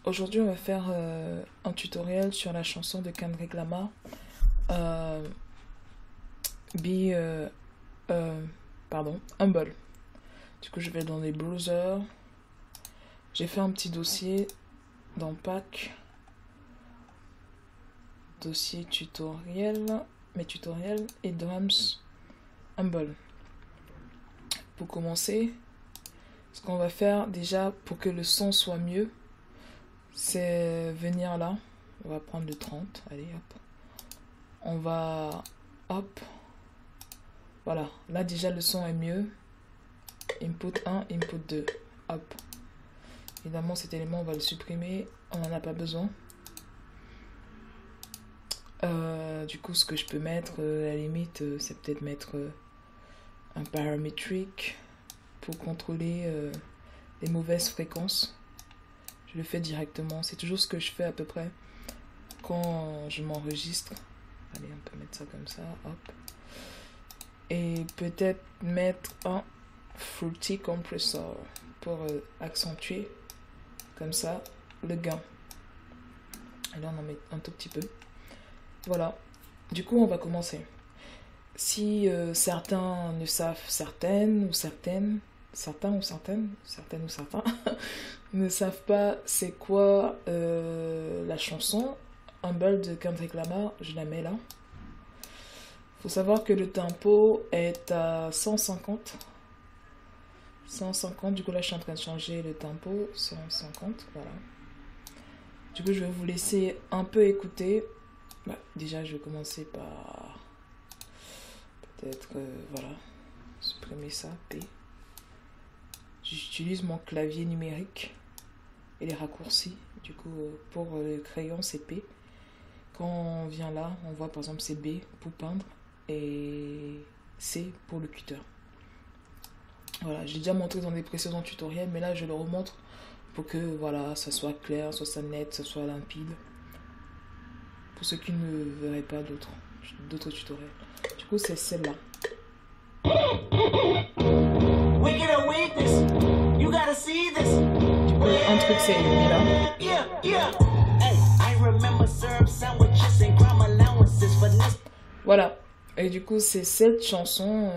Aujourd'hui, on va faire un tutoriel sur la chanson de Kendrick Lamar, euh, Be, Humble. Du coup, je vais dans les browsers. J'ai fait un petit dossier dans Pack, dossier tutoriel, mes tutoriels et drums Humble. Pour commencer, ce qu'on va faire déjà pour que le son soit mieux, c'est venir là. On va prendre le 30. Allez, hop. On va... Hop. Voilà. Là, déjà, le son est mieux. Input 1, input 2. Hop. Évidemment, cet élément, on va le supprimer. On n'en a pas besoin. Du coup, ce que je peux mettre, à la limite, c'est peut-être mettre un paramétrique pour contrôler les mauvaises fréquences. Je le fais directement. C'est toujours ce que je fais à peu près quand je m'enregistre. Allez, on peut mettre ça comme ça. Hop. Et peut-être mettre un Fruity Compressor pour accentuer comme ça le gain. Et là, on en met un tout petit peu. Voilà. Du coup, on va commencer. Si certains ne savent, certains ou certains ne savent pas c'est quoi la chanson Humble de Kendrick Lamar, je la mets là. Faut savoir que le tempo est à 150. 150, du coup là je suis en train de changer le tempo. 150, voilà. Du coup je vais vous laisser un peu écouter. Bah, déjà je vais commencer par peut-être voilà, supprimer ça, P. J'utilise mon clavier numérique et les raccourcis. Du coup, pour le crayon, c'est P. Quand on vient là, on voit par exemple c'est B pour peindre et C pour le cutter. Voilà, j'ai déjà montré dans des précédents tutoriels, mais là je le remontre pour que voilà, ça soit clair, soit net, ça soit limpide. Pour ceux qui ne verraient pas d'autres tutoriels. Du coup, c'est celle-là. Un truc c'est là. Voilà. Et du coup c'est cette chanson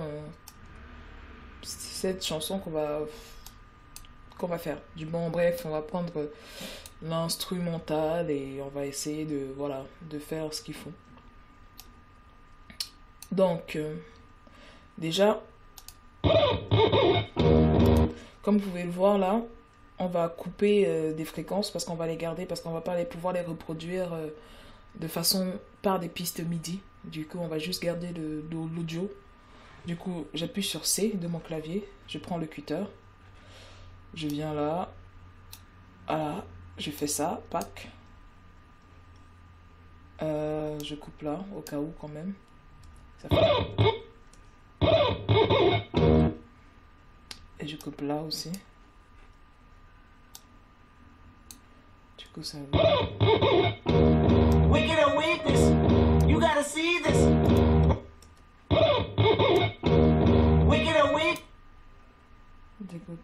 qu'on va faire. Du bon bref, on va prendre l'instrumental et on va essayer de faire ce qu'il faut. Donc déjà comme vous pouvez le voir là, on va couper des fréquences parce qu'on va les garder, parce qu'on va pas pouvoir les reproduire de façon par des pistes MIDI. Du coup, on va juste garder l'audio. Du coup, j'appuie sur C de mon clavier, je prends le cutter, je viens là, voilà, je fais ça, pack. Je coupe là, au cas où quand même. Ça fait... Et je coupe là aussi. Du coup, ça va. Du coup,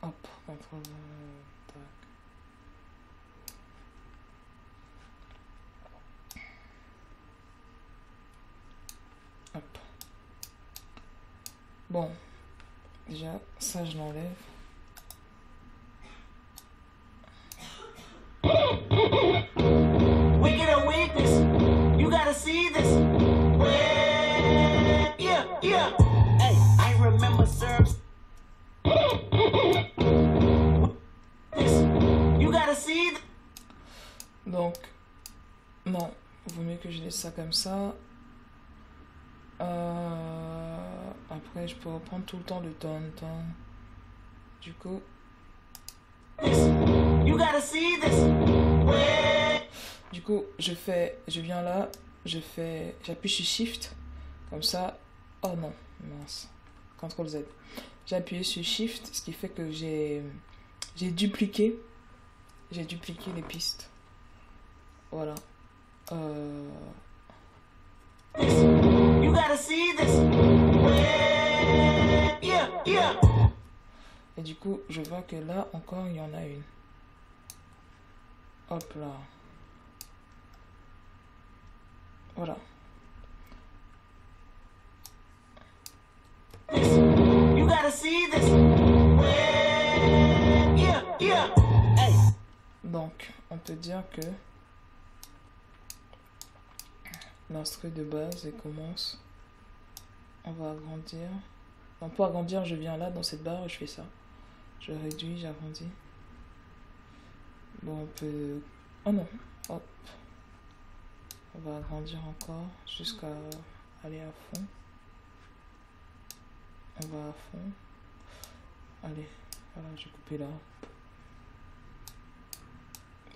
hop, hop. Bon, déjà, ça je l'enlève. Donc, non, il vaut mieux que je laisse ça comme ça. Après, je peux reprendre tout le temps le ton. Du coup, You gotta see this. coup, je viens là, j'appuie sur Shift, comme ça. Oh non, mince. CTRL Z. J'ai appuyé sur Shift, ce qui fait que j'ai dupliqué les pistes. Voilà. You gotta see this. Yeah, yeah. Et du coup, je vois que là encore, il y en a une. Hop là. Voilà. You gotta see this. Yeah, yeah. Hey. Donc, on peut dire que l'instru de base elle commence. On va agrandir. Donc, pour agrandir, je viens là dans cette barre et je fais ça. Je réduis, j'agrandis. Bon, on peut... Oh non. Hop. On va agrandir encore jusqu'à aller à fond. On va à fond. Allez, voilà, j'ai coupé là.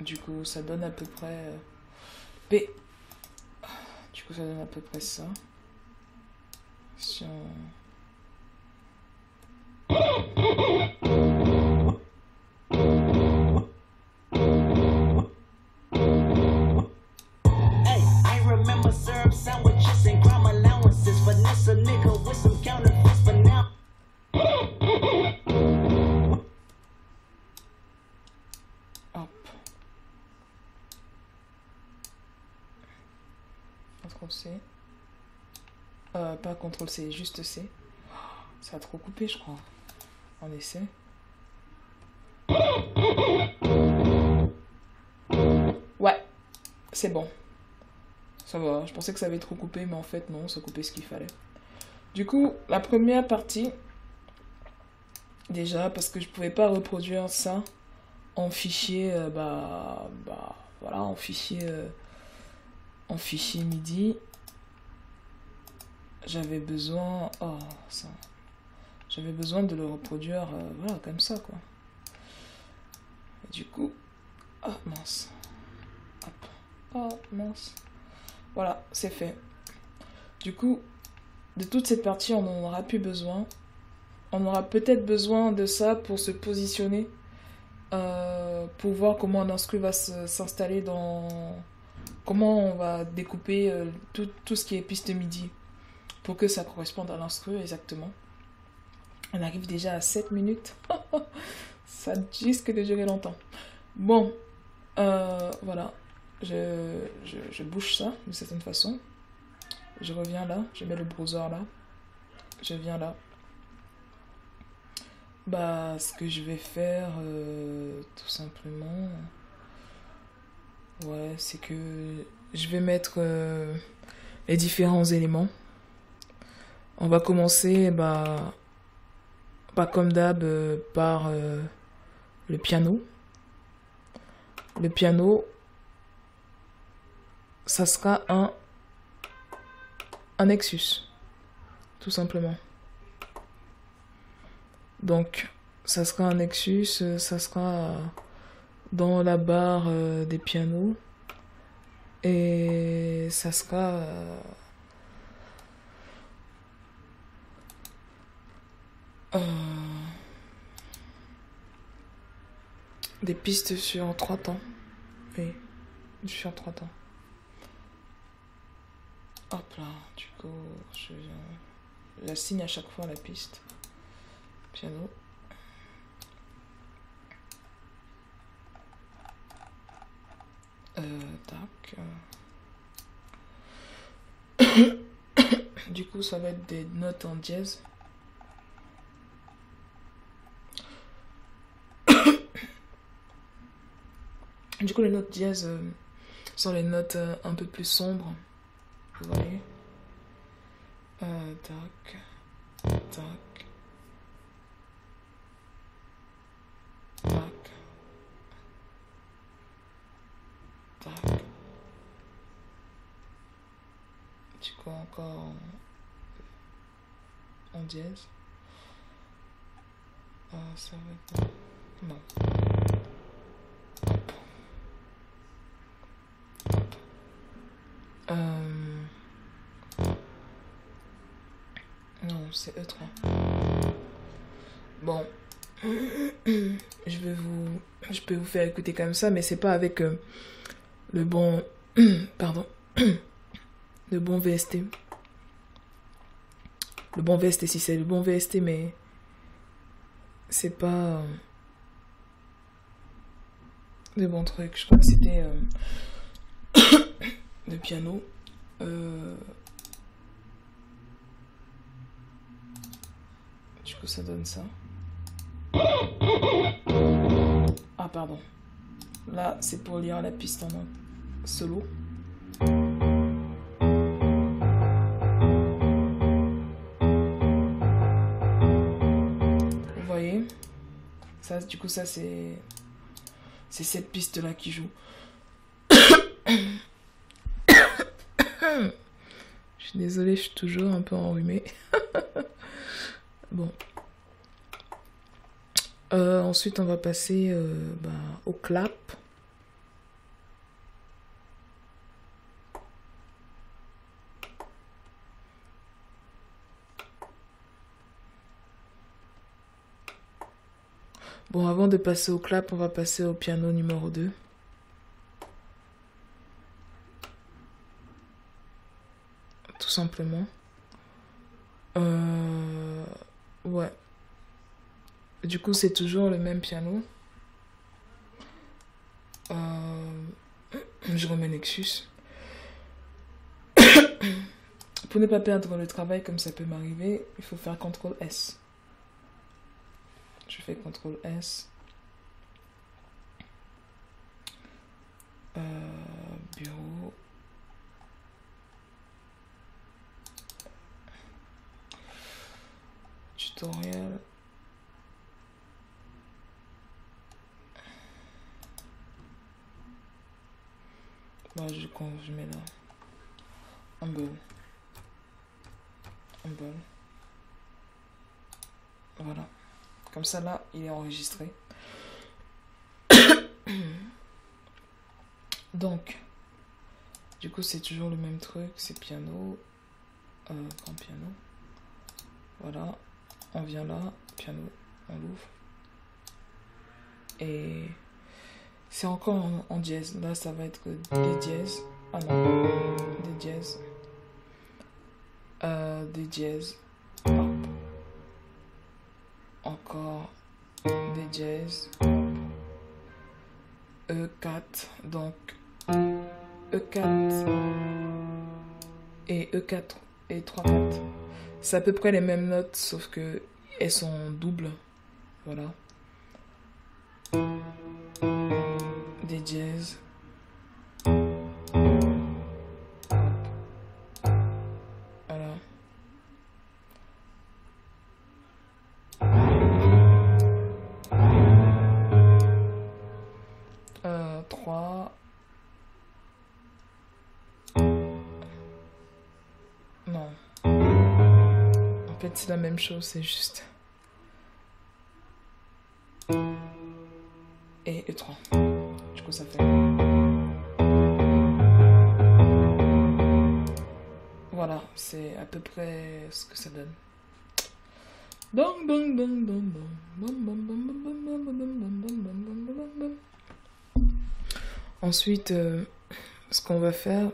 Du coup, ça donne à peu près... P. Du coup, ça donne à peu près ça. Si on... CTRL-C. Pas CTRL-C, juste C. Ça a trop coupé, je crois. On essaie. Ouais, c'est bon. Ça va, je pensais que ça avait trop coupé, mais en fait non, ça coupait ce qu'il fallait. Du coup, la première partie, déjà, parce que je pouvais pas reproduire ça en fichier, voilà, en fichier MIDI. J'avais besoin, j'avais besoin de le reproduire, voilà, comme ça, quoi. Et du coup, oh mince, hop, oh mince, voilà, c'est fait. Du coup, de toute cette partie, on n'en aura plus besoin. On aura peut-être besoin de ça pour se positionner, pour voir comment un instru va s'installer dans... Comment on va découper tout ce qui est piste MIDI pour que ça corresponde à l'instru exactement. On arrive déjà à 7 minutes. Ça risque de durer longtemps. Bon, voilà. Je bouge ça de certaine façon. Je reviens là. Je mets le browser là. Je viens là. Bah, ce que je vais faire, tout simplement... Ouais, c'est que je vais mettre les différents éléments. On va commencer, comme d'hab, par le piano. Le piano, ça sera un Nexus, tout simplement. Donc, ça sera un Nexus, ça sera dans la barre des pianos. Et ça sera... des pistes sur 3 temps. Oui, sur 3 temps. Hop là, du coup, j'assigne à chaque fois la piste. Piano. Tac. Du coup, ça va être des notes en dièse. Du coup, les notes dièse sont les notes un peu plus sombres. Vous voyez. Tac. Tac. Tac. Tac. Du coup, encore en dièse. Ça va être... Non. c'est E3. Bon. Je peux vous faire écouter comme ça, mais c'est pas avec le bon... Pardon. Le bon VST. Le bon VST, si c'est le bon VST, mais c'est pas le bon truc. Je crois que c'était le piano. Du coup, ça donne ça. Ah, pardon. Là, c'est pour lire la piste en solo. Vous voyez? Ça, du coup, ça, c'est cette piste-là qui joue. Je suis désolée, je suis toujours un peu enrhumée. Bon. Ensuite, on va passer au clap. Bon, avant de passer au clap, on va passer au piano numéro 2. Tout simplement. Ouais. Du coup, c'est toujours le même piano. Je remets Nexus. Pour ne pas perdre le travail comme ça peut m'arriver, il faut faire CTRL S. Je fais CTRL S. Bureau. Tutoriel. Bah, je mets là. Humble. Voilà. Comme ça, là, il est enregistré. Donc, du coup, c'est toujours le même truc. C'est piano. Grand piano. Voilà. On vient là. Piano. On l'ouvre. Et c'est encore en dièse. Là, ça va être des dièses. Ah non. Des dièses. Des dièses. Hop. Encore des dièses. E4. Donc E4 et E4 et 3/4. C'est à peu près les mêmes notes, sauf que elles sont doubles. Voilà. Des dièses. Voilà. 3. Non. En fait, c'est la même chose, c'est juste. Et E3. Du coup, ça fait. Voilà, c'est à peu près ce que ça donne. Ensuite, ce qu'on va faire,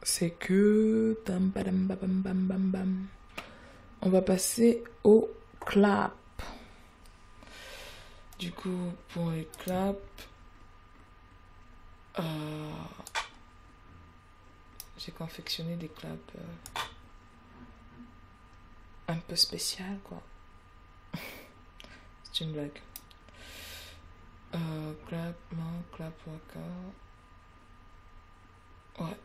c'est que on va passer au clap. Du coup, pour les claps, j'ai confectionné des claps un peu spéciales, quoi. C'est une blague. Clap, non, clap, waka. Ouais.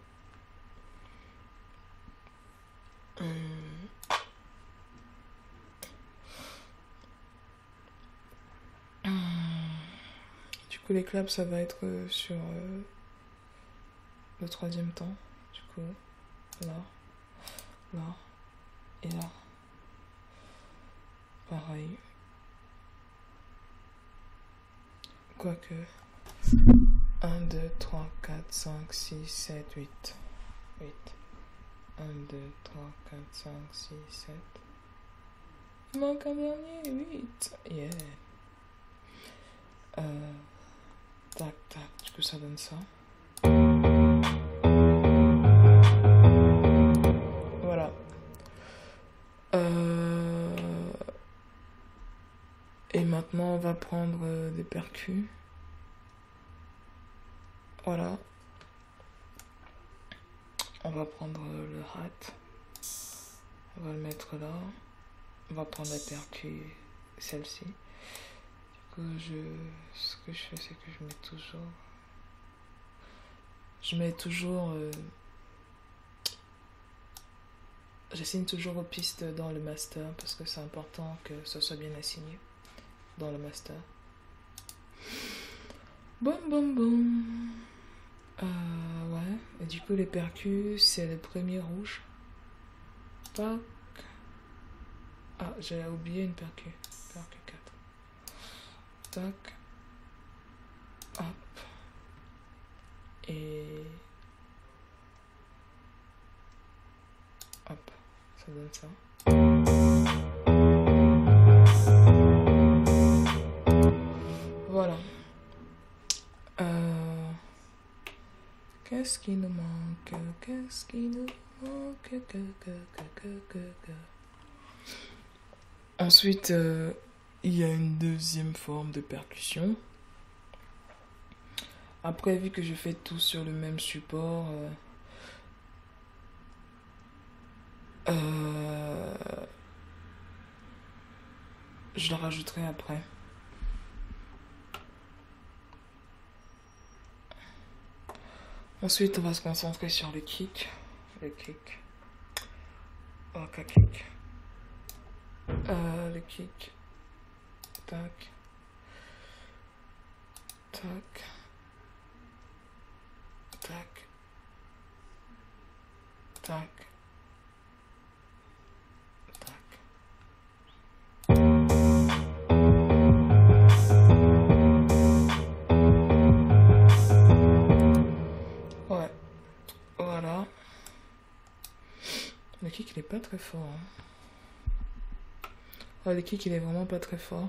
Du coup, les claps, ça va être sur le 3e temps. Du coup, là, là et là. Pareil. Quoique. 1, 2, 3, 4, 5, 6, 7, 8. 8. 1, 2, 3, 4, 5, 6, 7. Il manque un dernier, 8. Yeah. Tac, tac, du coup ça donne ça. Voilà. Et maintenant on va prendre des percus. Voilà. On va prendre le hat. On va le mettre là. On va prendre la percu, celle-ci. Du coup, ce que je fais, c'est que je mets toujours... J'assigne toujours aux pistes dans le master parce que c'est important que ça soit bien assigné dans le master. Boum, boum, boum. Ouais. Et du coup, les percus, c'est le premier rouge. Tac. Ah, j'ai oublié une percu. Percu 4. Tac. Hop. Et... hop. Ça donne ça. Voilà. Qu'est-ce qui nous manque? Qu'est-ce qui nous manque? Ensuite, il y a une deuxième forme de percussion. Après, vu que je fais tout sur le même support, je le rajouterai après. Ensuite, on va se concentrer sur le kick. Le kick. Ok, kick. Le kick. Tac. Tac. Tac. Tac. Tac. Ouais. Voilà. Le kick, il est pas très fort. Hein. Ouais, le kick, il est vraiment pas très fort.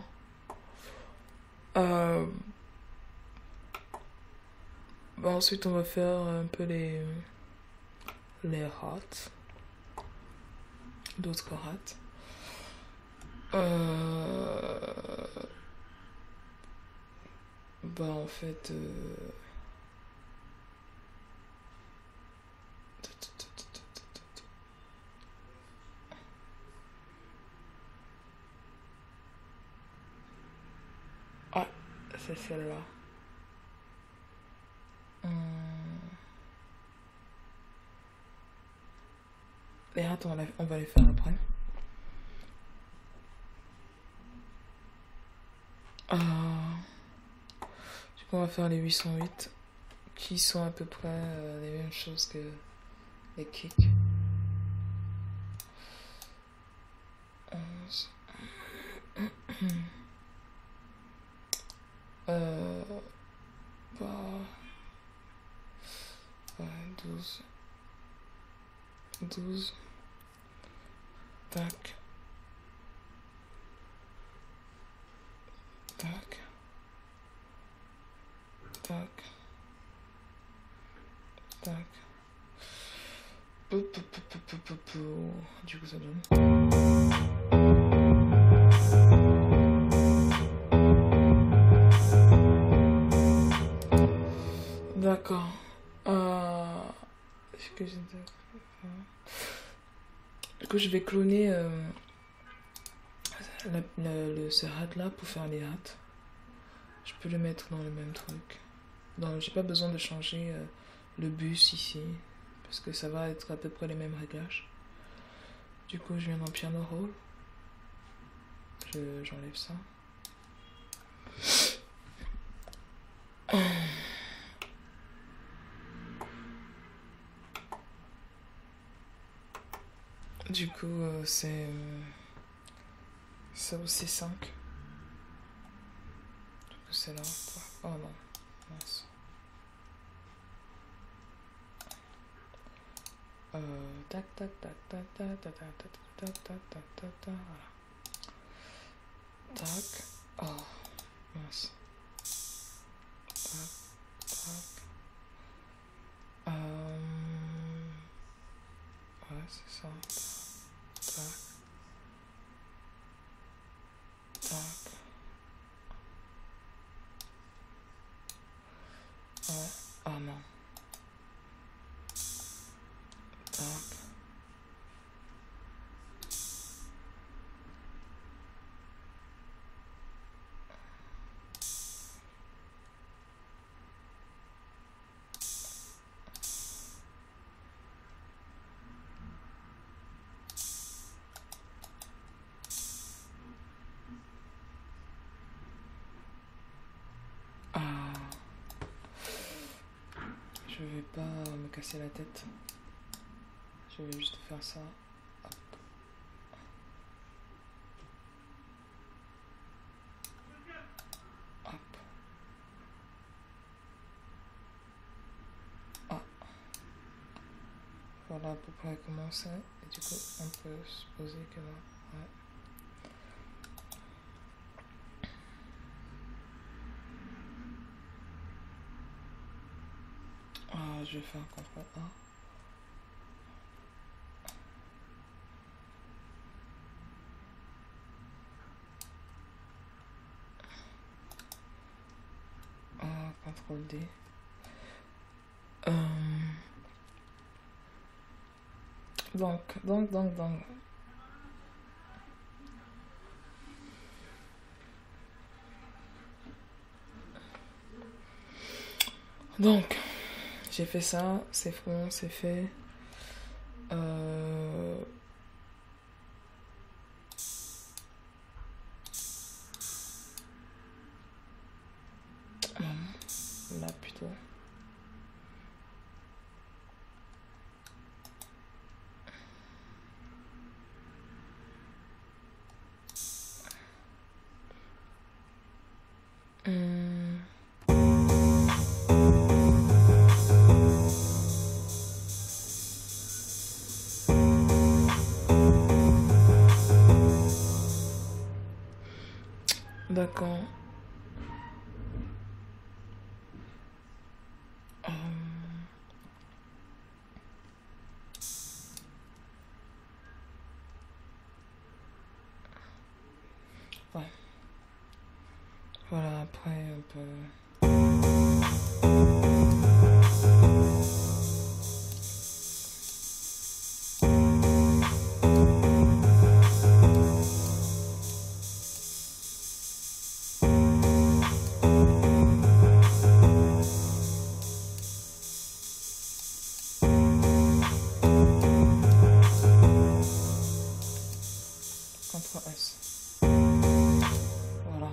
Bah, ensuite, on va faire un peu les hats. D'autres hats. Bah, en fait... Ah, c'est celle-là. Les hats, on va les faire après. Du coup, on va faire les 808 qui sont à peu près les mêmes choses que les kicks. 11. Bah, ouais, 12. 12. Tac. Tac. Tac. Tac. Du coup, ça donne. D'accord. Ce que j'ai dit. Du coup, je vais cloner ce hat là pour faire les hats. Je peux le mettre dans le même truc. J'ai pas besoin de changer le bus ici parce que ça va être à peu près les mêmes réglages. Du coup, je viens dans piano roll. J'enlève ça. Du coup, c'est ça aussi 5. Du coup, c'est là. Oh non, mince. tac, tac, tac, tac, tac, tac, tac, tac, tac, tac, tac, tac, tac, voilà. Tac. Oh, mince. Tac, tac. Ouais, c'est ça. Tac. Tac. Ouais. Ah non. Tac. Ah. Je vais pas me casser la tête. Je vais juste faire ça. Hop. Hop. Ah. Voilà à peu près comment c'est. Et du coup, on peut supposer que là, ouais. Ah, je vais faire un CTRL A. Ah, CTRL D. Donc. Donc, j'ai fait ça, c'est bon, c'est fait. Là plutôt. D'accord. Ouais. Voilà, après on peut... CTRL S. Voilà.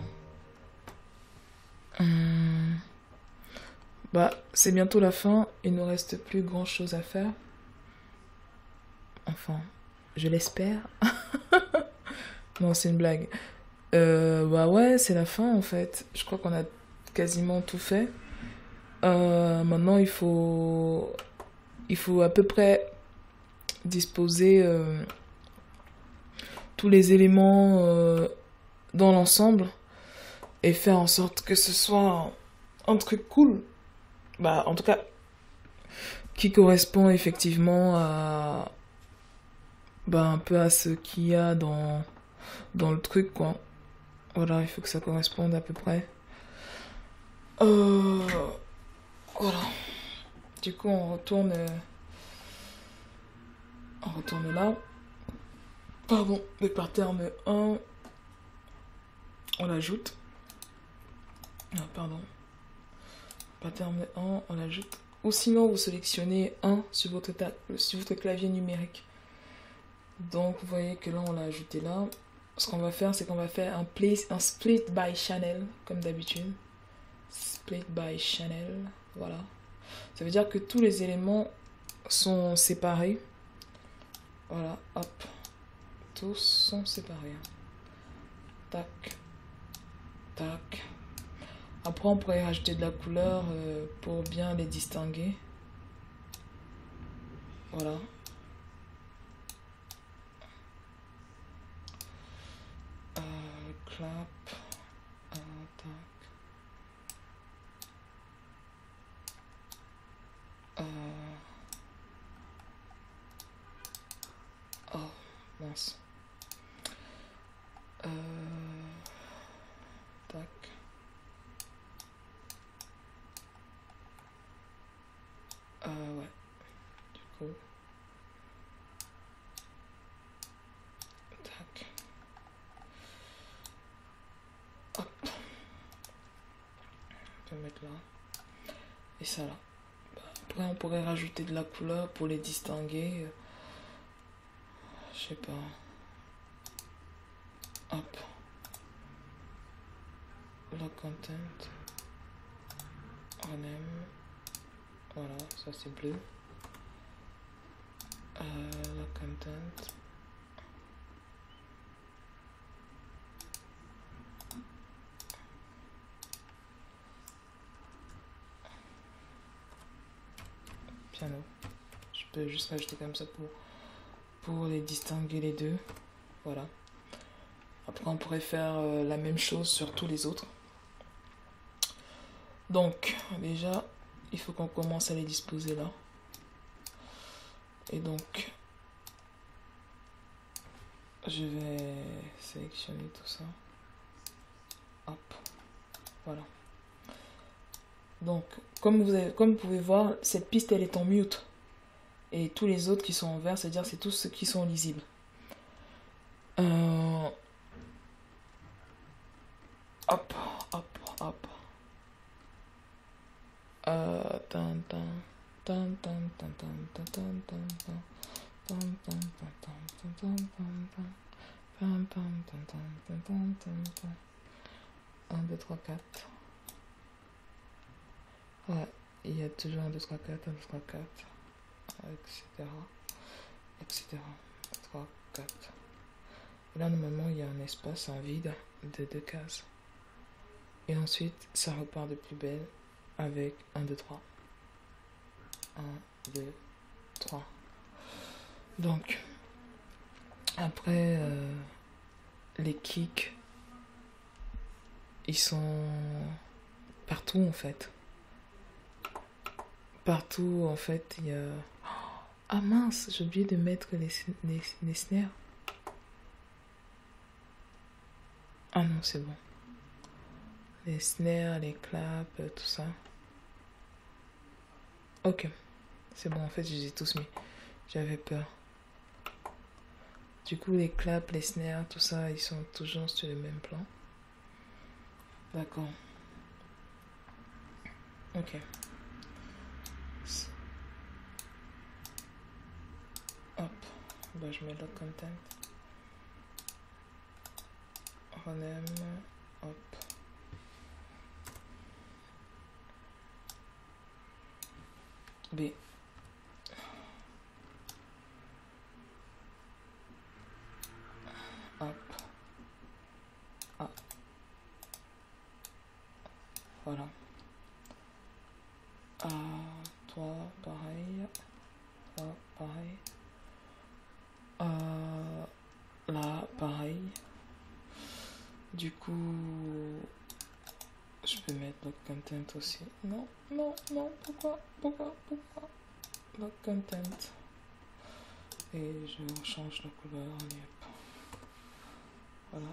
Bah, c'est bientôt la fin. Il ne reste plus grand chose à faire. Enfin, je l'espère. Non, c'est une blague. Bah ouais, c'est la fin en fait. Je crois qu'on a quasiment tout fait. Maintenant, il faut à peu près disposer tous les éléments dans l'ensemble et faire en sorte que ce soit un truc cool. Bah, en tout cas, qui correspond effectivement à bah, un peu à ce qu'il y a dans le truc, quoi. Voilà, il faut que ça corresponde à peu près. Voilà. Du coup, on retourne là. Pardon, le pattern 1, on l'ajoute. Ah, pardon. Pattern 1, on l'ajoute. Ou sinon, vous sélectionnez 1 sur votre clavier numérique. Donc, vous voyez que là, on l'a ajouté là. Ce qu'on va faire, c'est qu'on va faire un split by channel, comme d'habitude. Split by channel, voilà. Ça veut dire que tous les éléments sont séparés. Voilà, hop. Tous sont séparés. Tac. Tac. Après, on pourrait rajouter de la couleur pour bien les distinguer. Voilà. clap. Tac. Oh, mince. Tac. Ouais. Du coup. Tac. Hop. On peut mettre là. Et ça là. Après, on pourrait rajouter de la couleur pour les distinguer. Je sais pas. Hop. Le content. Rename. Voilà, ça c'est bleu. Le content. Piano. Je peux juste rajouter comme ça pour les distinguer les deux. Voilà. Après, on pourrait faire la même chose sur tous les autres. Donc, déjà, il faut qu'on commence à les disposer là. Et donc, je vais sélectionner tout ça. Hop. Voilà. Donc, comme vous pouvez voir, cette piste, elle est en mute. Et tous les autres qui sont en vert, c'est-à-dire c'est tous ceux qui sont lisibles. Hop, hop, hop. Un, 2, 3, 4. Ouais, il y a toujours 1, 2, 3, 4, 1, 2, 3, 4, etc. etc. 3, 4. Et là, normalement, il y a un espace, un vide de 2 cases. Et ensuite, ça repart de plus belle avec 1, 2, 3. 1, 2, 3. Donc, après, les kicks, ils sont partout en fait. Partout en fait, il y a... Ah mince, j'ai oublié de mettre les snares. Ah non, c'est bon. Les snares, les claps, tout ça. Ok. C'est bon, en fait, je les ai tous mis. J'avais peur. Du coup, les claps, les snares, tout ça, ils sont toujours sur le même plan. D'accord. Ok. Hop. Bah, je mets le content. Rename. Hop. B. Hop. A. Voilà. Toi, pareil. Toi, pareil. Là, pareil. Du coup, je peux mettre le content aussi. Non, non, non, pourquoi le content. Et je change la couleur. Yep. Voilà.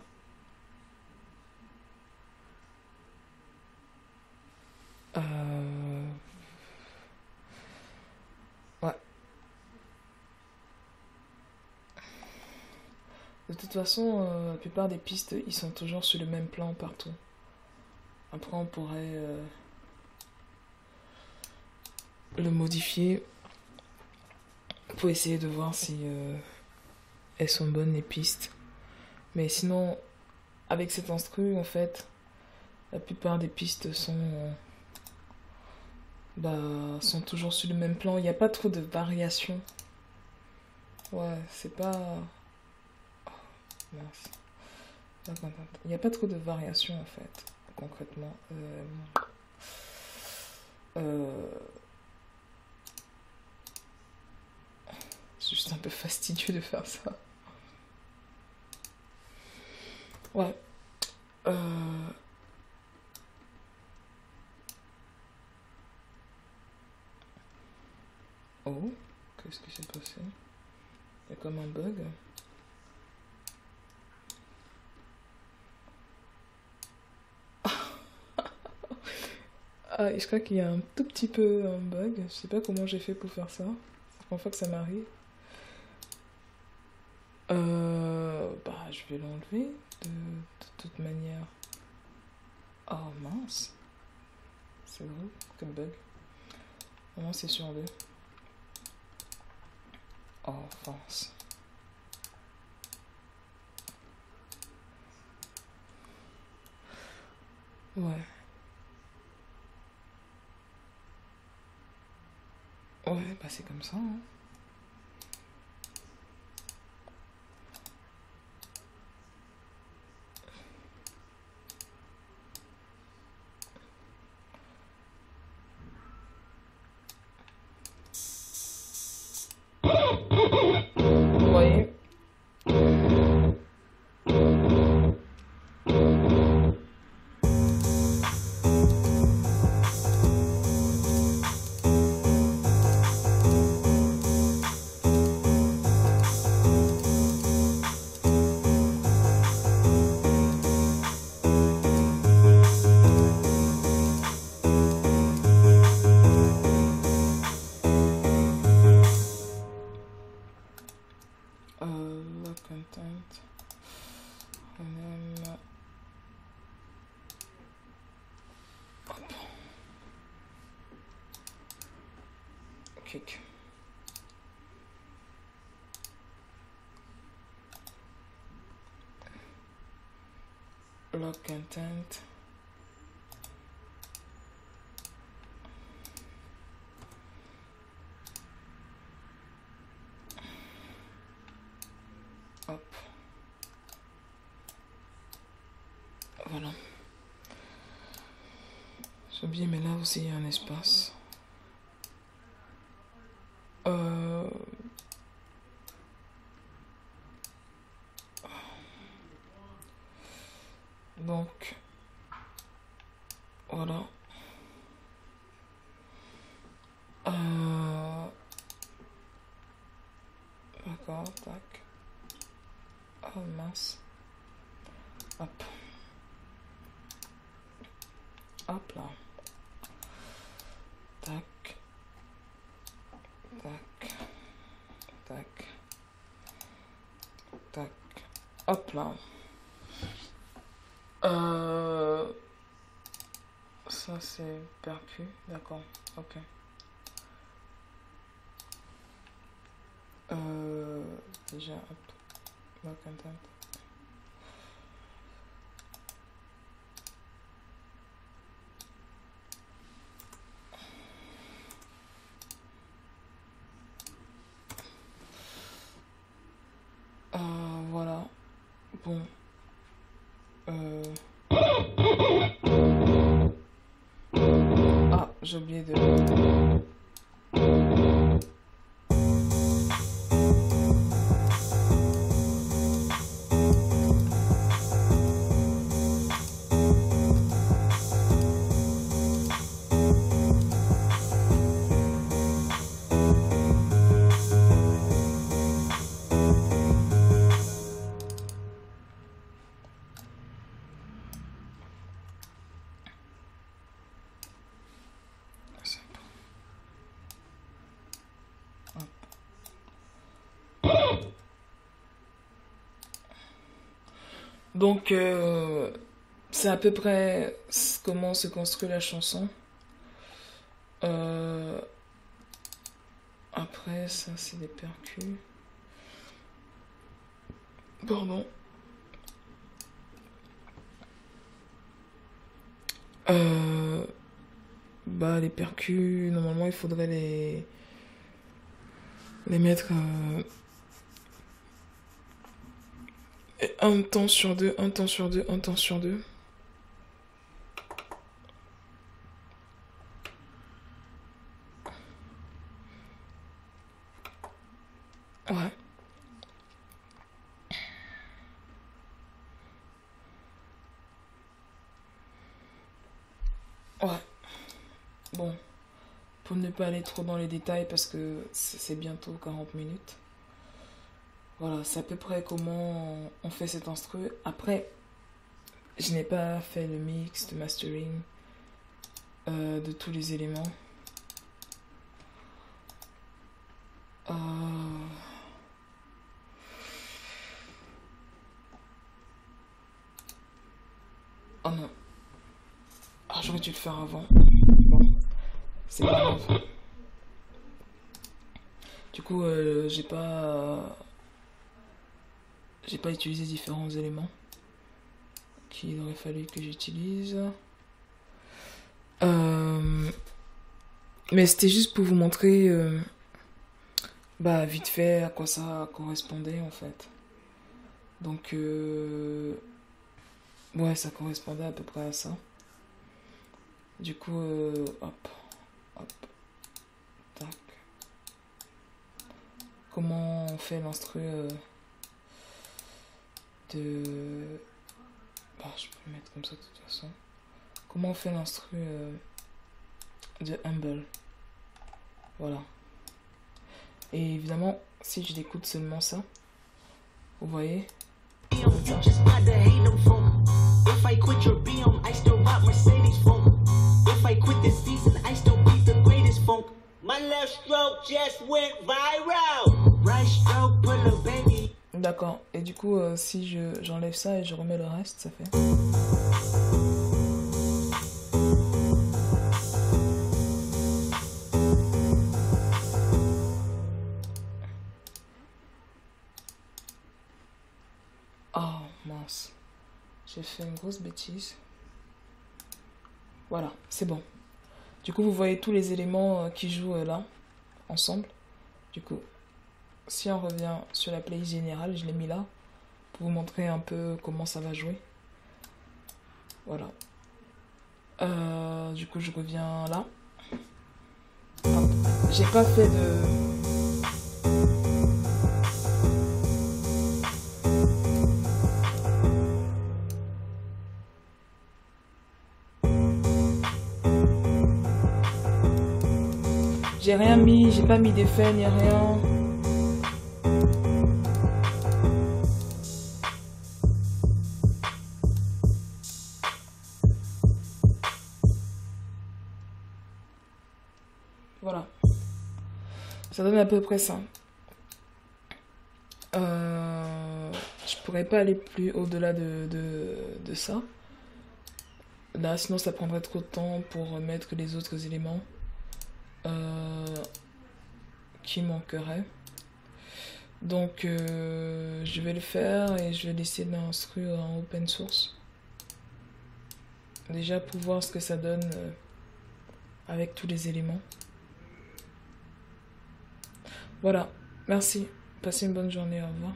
Ouais. De toute façon, la plupart des pistes, ils sont toujours sur le même plan partout. Après, on pourrait le modifier pour essayer de voir si elles sont bonnes les pistes. Mais sinon, avec cet instru, en fait, la plupart des pistes sont toujours sur le même plan. Il n'y a pas trop de variations. Ouais, c'est pas... Oh, mince. Il n'y a pas trop de variations, en fait, concrètement. C'est juste un peu fastidieux de faire ça. Ouais. Euh... Oh, qu'est-ce qui s'est passé? Il y a comme un bug. Ah, et je crois qu'il y a un tout petit peu un bug. Je sais pas comment j'ai fait pour faire ça. C'est la première fois que ça m'arrive. Bah, je vais l'enlever de toute manière. Oh mince, c'est drôle comme bug. Vraiment, c'est sur deux. Oh, mince. Ouais. Ouais, bah c'est comme ça, hein. Vous voyez? Le content. Même... Hop. Clic. Le content. Hop. Voilà. J'ai oublié, mais là aussi il y a un espace. Donc, voilà. D'accord, tac. Oh mince. Hop. Hop là. Tac. Tac. Tac. Tac. Hop là. Ça c'est perpu, d'accord, ok. Déjà, hop, no content. Voilà, bon. Ah, j'ai oublié de... Donc, c'est à peu près comment se construit la chanson. Après, ça, c'est des percus. Pardon. Bah, les percus, normalement, il faudrait les mettre un temps sur deux, un temps sur deux, un temps sur deux. Ouais. pour ne pas aller trop dans les détails parce que c'est bientôt 40 minutes. Voilà, c'est à peu près comment on fait cet instru. Après, je n'ai pas fait le mix, le mastering de tous les éléments. Oh non. Ah, j'aurais dû le faire avant. Bon, c'est pas grave. Du coup, j'ai pas utilisé différents éléments qu'il aurait fallu que j'utilise. Mais c'était juste pour vous montrer bah, vite fait à quoi ça correspondait en fait. Donc ouais, ça correspondait à peu près à ça. Du coup, hop, hop, tac. Comment on fait l'instru de... Bah, je peux le mettre comme ça de toute façon. Comment on fait l'instru de Humble. Voilà. Et évidemment, si je l'écoute seulement ça, vous voyez, d'accord. Et du coup, si j'enlève ça et je remets le reste, ça fait... Oh mince, j'ai fait une grosse bêtise. Voilà, c'est bon. Du coup, vous voyez tous les éléments qui jouent là, ensemble. Du coup, si on revient sur la playlist générale, je l'ai mis là, pour vous montrer un peu comment ça va jouer. Voilà. Du coup, je reviens là. J'ai pas fait de... J'ai rien mis, j'ai pas mis d'effet ni rien. Voilà. Ça donne à peu près ça. Je pourrais pas aller plus au-delà de ça. Là, sinon ça prendrait trop de temps pour mettre les autres éléments qui manqueraient. Donc je vais le faire et je vais laisser l'instru en open source. Déjà pour voir ce que ça donne avec tous les éléments. Voilà, merci. Passez une bonne journée, au revoir.